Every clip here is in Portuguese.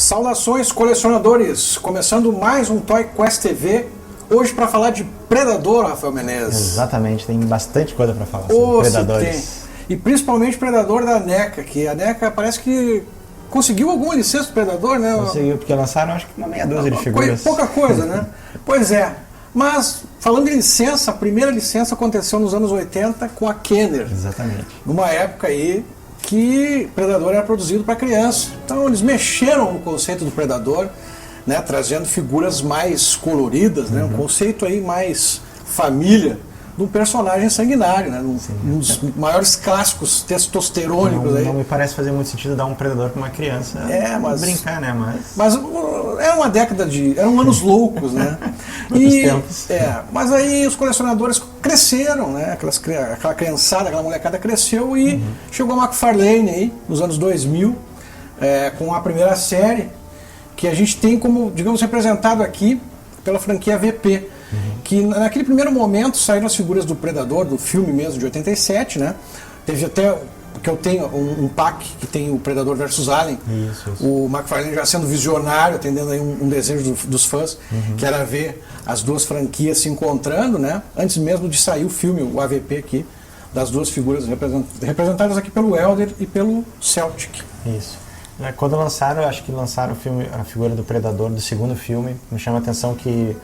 Saudações, colecionadores! Começando mais um Toy Quest TV, hoje para falar de Predador, Rafael Menezes. Exatamente, tem bastante coisa para falar sobre Predadores. E principalmente Predador da NECA, que a NECA parece que conseguiu alguma licença do Predador, né? Conseguiu, porque lançaram acho que uma meia dúzia de figuras. Pouca coisa, né? Pois é. Mas, falando em licença, a primeira licença aconteceu nos anos 80 com a Kenner. Exatamente. Numa época aí que Predador era produzido para criança. Então eles mexeram no conceito do Predador, né, trazendo figuras mais coloridas, né, um conceito aí mais família, de um personagem sanguinário, né, um dos maiores clássicos testosterônicos. Não me parece fazer muito sentido dar um Predador para uma criança. Mas brincar, né? Mas era uma década eram anos loucos, né? Outros tempos. Mas aí os colecionadores cresceram, né? Aquela criançada, aquela molecada cresceu e chegou a McFarlane aí, nos anos 2000, com a primeira série, que a gente tem como, digamos, representado aqui pela franquia VP. Que naquele primeiro momento saíram as figuras do Predador, do filme mesmo, de 87, né? Teve até, que eu tenho um pack que tem o Predador vs Alien. Isso. O McFarlane já sendo visionário, atendendo aí um desejo dos fãs, que era ver as duas franquias se encontrando, né? Antes mesmo de sair o filme, o AVP aqui, das duas figuras representadas aqui pelo Elder e pelo Celtic. Isso. Quando lançaram, acho que lançaram o filme, a figura do Predador do segundo filme, me chama a atenção que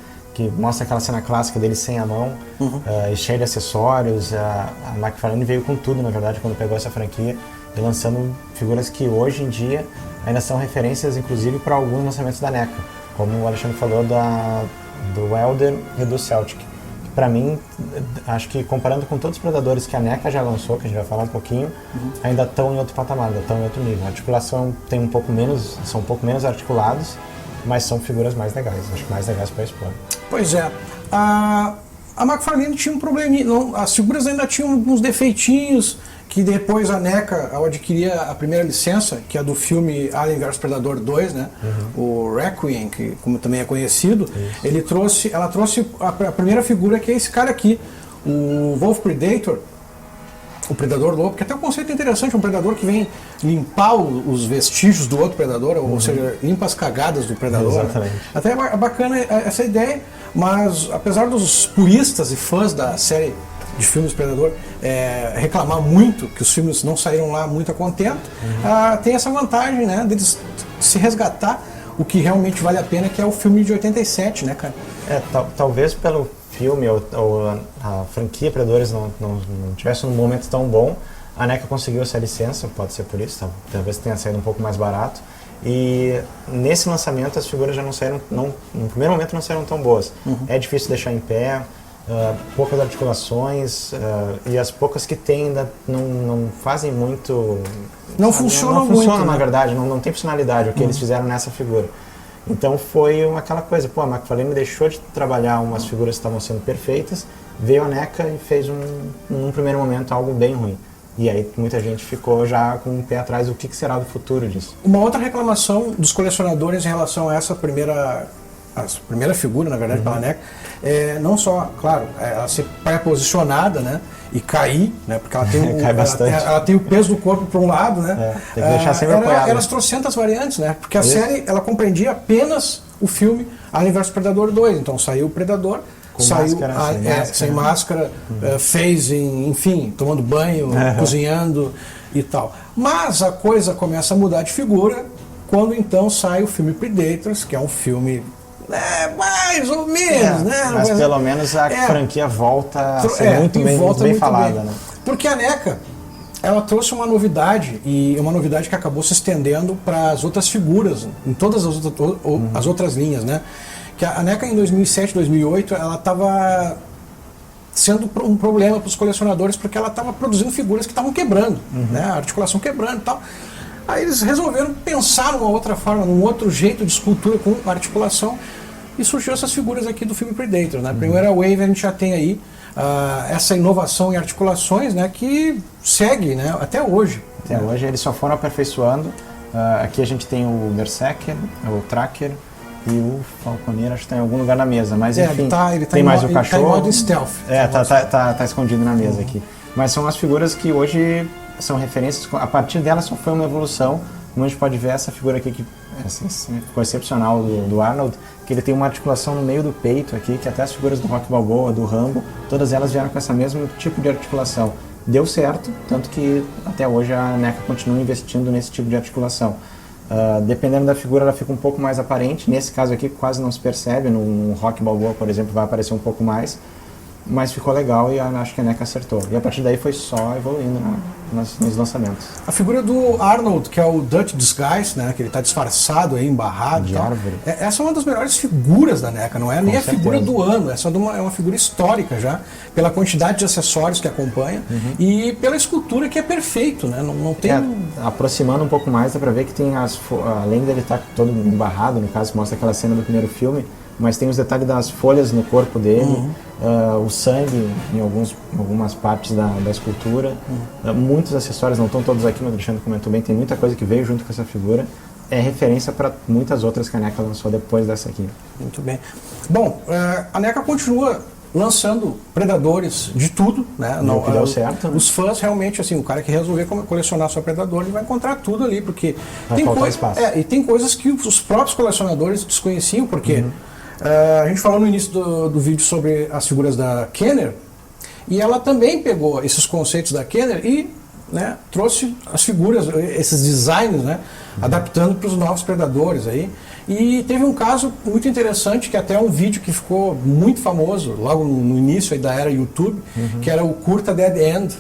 mostra aquela cena clássica dele sem a mão, e cheio de acessórios. A McFarlane veio com tudo, na verdade, quando pegou essa franquia, e lançando figuras que hoje em dia ainda são referências, inclusive, para alguns lançamentos da NECA, como o Alexandre falou do Elder e do Celtic. Para mim, acho que comparando com todos os Predadores que a NECA já lançou, que a gente vai falar um pouquinho, ainda estão em outro patamar, ainda estão em outro nível. A articulação tem são um pouco menos articulados, mas são figuras mais legais, acho que mais legais para expor. Pois é. A McFarlane tinha um probleminha, as figuras ainda tinham uns defeitinhos, que depois a NECA, ao adquirir a primeira licença, que é a do filme Alien vs Predador 2, né? O Requiem, que como também é conhecido, ela trouxe a primeira figura, que é esse cara aqui, o Wolf Predator, o Predador Lobo, que até um conceito interessante, um predador que vem limpar os vestígios do outro predador, ou seja, limpa as cagadas do predador. Exatamente. Né? Até é bacana essa ideia, mas apesar dos puristas e fãs da série de filmes Predador reclamar muito que os filmes não saíram lá muito a contento, tem essa vantagem, né, deles se resgatar o que realmente vale a pena, que é o filme de 87, né, cara? Talvez pelo filme ou a franquia Predadores não tivesse um momento tão bom, a NECA conseguiu essa licença, pode ser por isso, talvez tenha saído um pouco mais barato, e nesse lançamento as figuras já não saíram, no primeiro momento não saíram tão boas. É difícil deixar em pé, poucas articulações, e as poucas que tem ainda não fazem muito... Não funcionam muito, na né? verdade, não tem funcionalidade o que eles fizeram nessa figura. Então foi aquela coisa, a McFarlane deixou de trabalhar umas figuras que estavam sendo perfeitas, veio a NECA e fez num primeiro momento algo bem ruim. E aí muita gente ficou já com o pé atrás do que será do futuro disso. Uma outra reclamação dos colecionadores em relação a essa primeira figura, na verdade, pela NECA, não só, claro, ela ser pré-posicionada, né, e cair, né, porque ela tem cai bastante. Ela tem o peso do corpo para um lado, né, tem que deixar sempre apoiado. Eram as trocentas variantes, né, porque a série ela compreendia apenas o filme Alien vs Predador 2, então saiu o Predador, sem máscara, phasing, enfim, tomando banho, cozinhando e tal. Mas a coisa começa a mudar de figura quando então sai o filme Predators, que é um filme mais ou menos, né? Mas pelo menos a franquia volta a ser muito bem falada, né? Porque a NECA, ela trouxe uma novidade, e uma novidade que acabou se estendendo para as outras figuras, em todas as outras linhas, né? Que a NECA em 2007, 2008, ela estava sendo um problema para os colecionadores, porque ela estava produzindo figuras que estavam quebrando, né? A articulação quebrando e tal. Aí eles resolveram pensar numa outra forma, num outro jeito de escultura com articulação, e surgiu essas figuras aqui do filme Predator, né? Primeira wave a gente já tem aí essa inovação em articulações, né, que segue, né, até hoje. Até hoje eles só foram aperfeiçoando. Aqui a gente tem o Berserker, o Tracker e o Falconeiro, acho que está em algum lugar na mesa, mas enfim, ele tem mais o cachorro. Ele tá em modo stealth. Tá escondido na mesa aqui. Mas são as figuras que hoje são referências, a partir delas só foi uma evolução como a gente pode ver essa figura aqui, que ficou excepcional do Arnold, que ele tem uma articulação no meio do peito aqui, que até as figuras do Rocky Balboa, do Rambo, todas elas vieram com esse mesmo tipo de articulação. Deu certo, tanto que até hoje a NECA continua investindo nesse tipo de articulação. Dependendo da figura, ela fica um pouco mais aparente. Nesse caso aqui quase não se percebe, no Rocky Balboa, por exemplo, vai aparecer um pouco mais, mas ficou legal e acho que a NECA acertou. E a partir daí foi só evoluindo nos lançamentos. A figura do Arnold, que é o Dutch Disguise, né, que ele está disfarçado aí, embarrado de e tal. árvore. Essa é uma das melhores figuras da NECA, não é nem a figura do ano, essa é uma figura histórica já, pela quantidade de acessórios que acompanha e pela escultura que é perfeito, né? Não tem... aproximando um pouco mais, dá pra ver que tem além dele estar todo embarrado, no caso, mostra aquela cena do primeiro filme, mas tem os detalhes das folhas no corpo dele, o sangue em algumas partes da escultura, muitos acessórios, não estão todos aqui, mas o Alexandre comentou bem, tem muita coisa que veio junto com essa figura, é referência para muitas outras que a NECA lançou depois dessa aqui. Muito bem. Bom, a NECA continua lançando Predadores de tudo, né? Não, que deu certo, né? Os fãs realmente, assim, o cara que resolver colecionar seu Predador, ele vai encontrar tudo ali, porque espaço. E tem coisas que os próprios colecionadores desconheciam, porque a gente falou no início do vídeo sobre as figuras da Kenner, e ela também pegou esses conceitos da Kenner e, né, trouxe as figuras, esses designs, né, adaptando para os novos Predadores aí. E teve um caso muito interessante, que até é um vídeo que ficou muito famoso logo no início aí da era YouTube, que era o curta Dead End,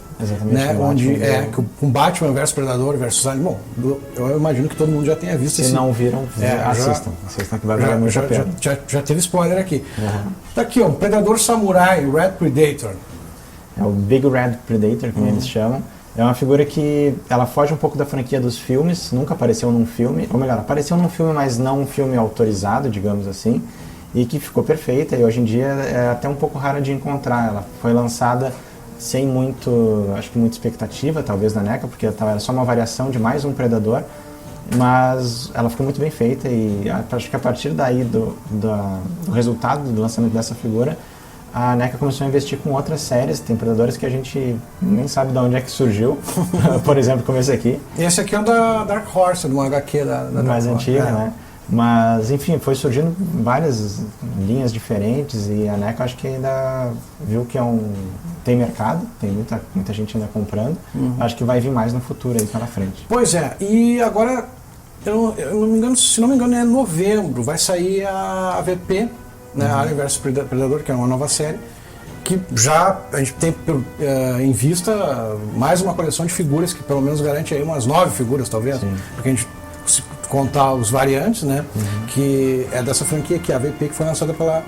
né, onde com Batman versus Predador versus Alien. Bom, eu imagino que todo mundo já tenha visto. Se não viram, assistam que vai valer muito a pena. Já teve spoiler aqui. Tá aqui, ó, um Predador Samurai, Red Predator. É o Big Red Predator, como eles chamam. É uma figura que ela foge um pouco da franquia dos filmes, nunca apareceu num filme, ou melhor, apareceu num filme, mas não um filme autorizado, digamos assim, e que ficou perfeita, e hoje em dia é até um pouco rara de encontrar. Ela foi lançada sem muita expectativa, talvez, na NECA, porque era só uma variação de mais um Predador, mas ela ficou muito bem feita, e acho que a partir daí do resultado do lançamento dessa figura, a NECA começou a investir com outras séries, tem Predadores que a gente nem sabe de onde é que surgiu, por exemplo, como esse aqui. Esse aqui é o da Dark Horse, de uma HQ da mais antiga, né? Mas, enfim, foi surgindo várias linhas diferentes e a NECA acho que ainda viu que tem mercado, tem muita gente ainda comprando. Acho que vai vir mais no futuro aí pela frente. Pois é, e agora, eu não me engano, se não me engano é novembro, vai sair a AVP, né, Alien vs Predador, que é uma nova série, que já a gente tem em vista mais uma coleção de figuras que pelo menos garante aí umas 9 figuras, talvez. Sim. Porque a gente, se contar os variantes, né, que é dessa franquia aqui, a AVP, que foi lançada pela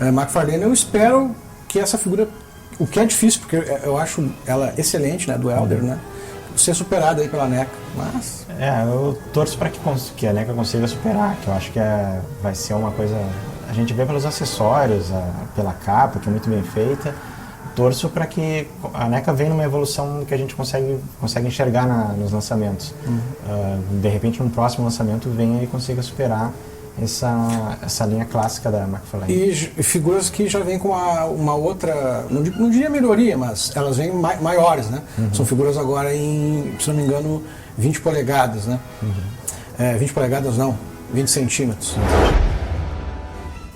McFarlane. Eu espero que essa figura, o que é difícil, porque eu acho ela excelente, né, do Elder, né, ser superada aí pela NECA, mas... eu torço para que a NECA consiga superar, que eu acho que vai ser uma coisa... A gente vê pelos acessórios, pela capa, que é muito bem feita. Torço para que a NECA venha numa evolução que a gente consegue enxergar nos lançamentos. De repente, um próximo lançamento venha e consiga superar essa linha clássica da McFarlane. E figuras que já vêm com uma outra, não diria melhoria, mas elas vêm maiores, né? São figuras agora em, se não me engano, 20 polegadas, né? 20 polegadas não, 20 centímetros.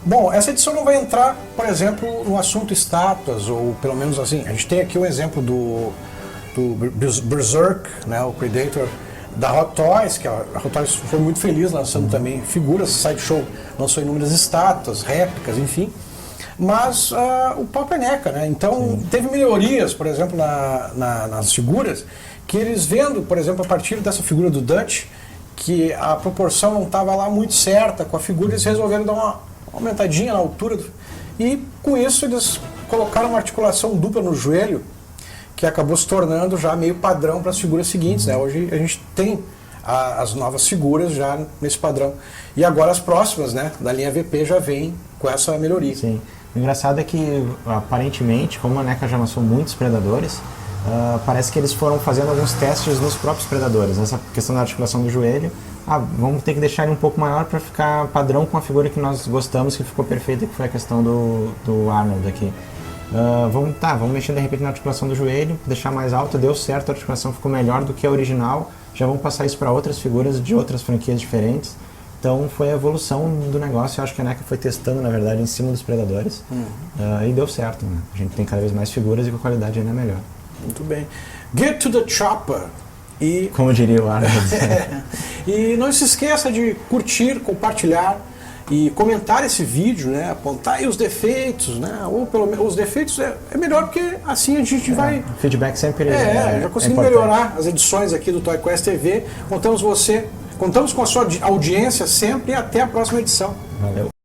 Bom, essa edição não vai entrar, por exemplo, no assunto estátuas, ou pelo menos assim, a gente tem aqui um exemplo do Berserk, né, o Predator, da Hot Toys, que a Hot Toys foi muito feliz lançando também figuras, Sideshow lançou inúmeras estátuas, réplicas, enfim, mas o próprio NECA, né, então teve melhorias, por exemplo, nas figuras, que eles vendo, por exemplo, a partir dessa figura do Dutch, que a proporção não estava lá muito certa com a figura, eles resolveram dar uma aumentadinha na altura, e com isso eles colocaram uma articulação dupla no joelho, que acabou se tornando já meio padrão para as figuras seguintes, né? Hoje a gente tem as novas figuras já nesse padrão, e agora as próximas, né, da linha VP já vem com essa melhoria. Sim. O engraçado é que, aparentemente, como a NECA já lançou muitos Predadores, parece que eles foram fazendo alguns testes nos próprios Predadores, essa questão da articulação do joelho. Vamos ter que deixar ele um pouco maior para ficar padrão com a figura que nós gostamos, que ficou perfeita, que foi a questão do Arnold aqui. Vamos mexer de repente na articulação do joelho, deixar mais alta, deu certo, a articulação ficou melhor do que a original, já vão passar isso para outras figuras de outras franquias diferentes. Então foi a evolução do negócio. Eu acho que a NECA foi testando, na verdade, em cima dos Predadores e deu certo. Né? A gente tem cada vez mais figuras e com a qualidade ainda melhor. Muito bem. Get to the chopper. E, como diria o Arnold. E não se esqueça de curtir, compartilhar e comentar esse vídeo, né? Apontar aí os defeitos, né? Ou pelo menos os defeitos é melhor, porque assim a gente vai... O feedback sempre já conseguimos melhorar as edições aqui do Toy Quest TV. Contamos com a sua audiência sempre e até a próxima edição. Valeu.